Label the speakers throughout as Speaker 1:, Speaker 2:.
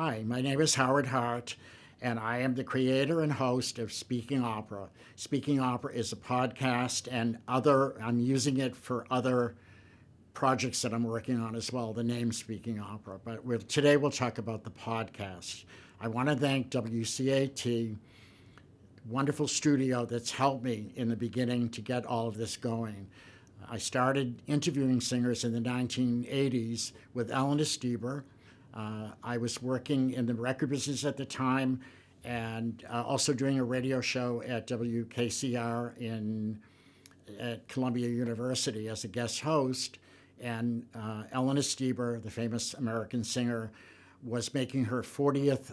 Speaker 1: Hi, my name is Howard Hart, and I am the creator and host of Speaking Opera. Speaking Opera is a podcast, and I'm using it for other projects that I'm working on as well, the name Speaking Opera. But today we'll talk about the podcast. I want to thank WCAT, wonderful studio that's helped me in the beginning to get all of this going. I started interviewing singers in the 1980s with Ellen Estieber. I was working in the record business at the time and also doing a radio show at WKCR at Columbia University as a guest host. And Ellen Estieber, the famous American singer, was making her 40th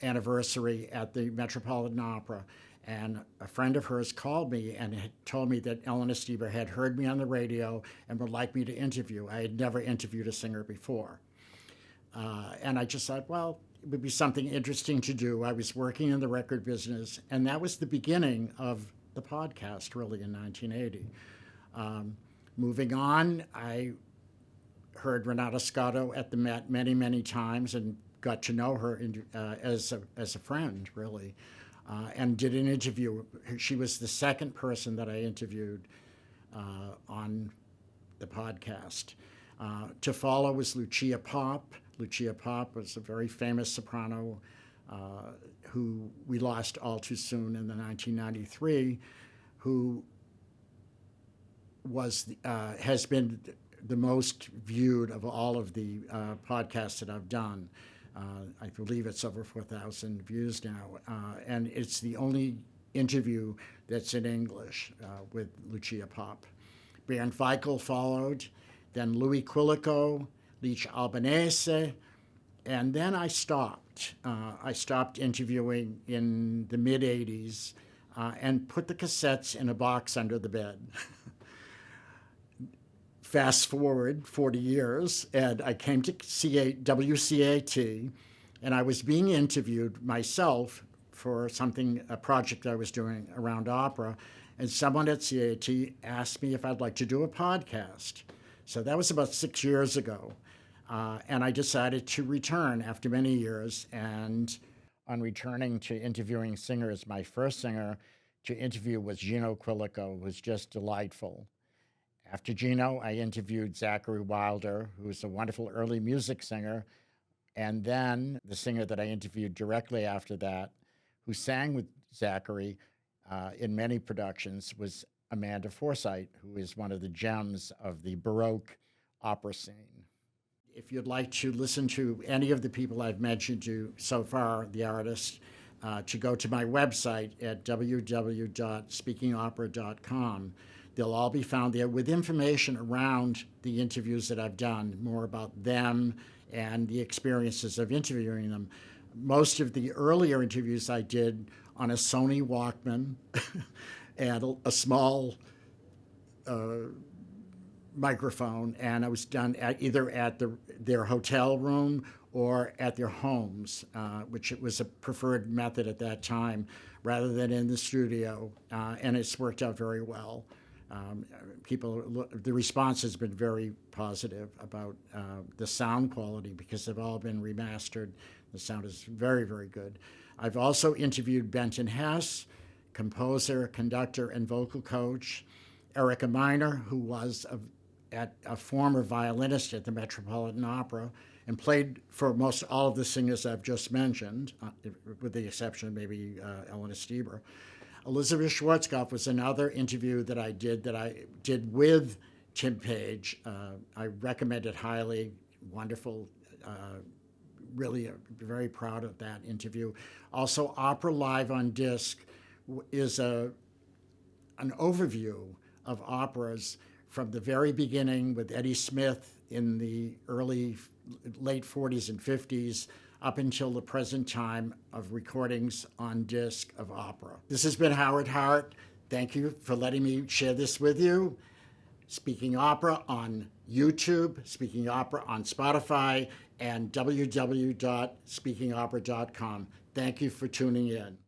Speaker 1: anniversary at the Metropolitan Opera. And a friend of hers called me and had told me that Ellen Estieber had heard me on the radio and would like me to interview. I had never interviewed a singer before. And I just thought, well, it would be something interesting to do. I was working in the record business, and that was the beginning of the podcast, really, in 1980. Moving on, I heard Renata Scotto at the Met many, many times and got to know her as a friend, really, and did an interview. She was the second person that I interviewed on the podcast. To follow was Lucia Popp. Lucia Popp was a very famous soprano who we lost all too soon in the 1993, who has been the most viewed of all of the podcasts that I've done. I believe it's over 4,000 views now, and it's the only interview that's in English with Lucia Popp. Bernd Weichel followed, then Louis Quilico, Licia Albanese, and then I stopped. I stopped interviewing in the mid-'80s and put the cassettes in a box under the bed. Fast forward 40 years, and I came to WCAT, and I was being interviewed myself for a project I was doing around opera, and someone at CAT asked me if I'd like to do a podcast. So that was about 6 years ago, and I decided to return after many years, and on returning to interviewing singers, my first singer to interview was Gino Quilico, who was just delightful. After Gino, I interviewed Zachary Wilder, who was a wonderful early music singer. And then the singer that I interviewed directly after that, who sang with Zachary in many productions, was Amanda Forsythe, who is one of the gems of the Baroque opera scene. If you'd like to listen to any of the people I've mentioned to so far, the artists, to go to my website at www.speakingopera.com. They'll all be found there with information around the interviews that I've done, more about them and the experiences of interviewing them. Most of the earlier interviews I did on a Sony Walkman and a small microphone, and I was done either at their hotel room or at their homes, which it was a preferred method at that time, rather than in the studio, and it's worked out very well. The response has been very positive about the sound quality because they've all been remastered. The sound is very, very good. I've also interviewed Benton Hess, composer, conductor, and vocal coach, Erica Miner, who was a former violinist at the Metropolitan Opera and played for most all of the singers I've just mentioned, with the exception of maybe Ellen Estieber. Elizabeth Schwarzkopf was another interview that I did with Tim Page. I recommend it highly. Wonderful. Really very proud of that interview. Also, Opera Live on Disc is an overview of operas from the very beginning with Eddie Smith in the late 40s and 50s, up until the present time of recordings on disc of opera. This has been Howard Hart. Thank you for letting me share this with you. Speaking Opera on YouTube, Speaking Opera on Spotify, and www.speakingopera.com. Thank you for tuning in.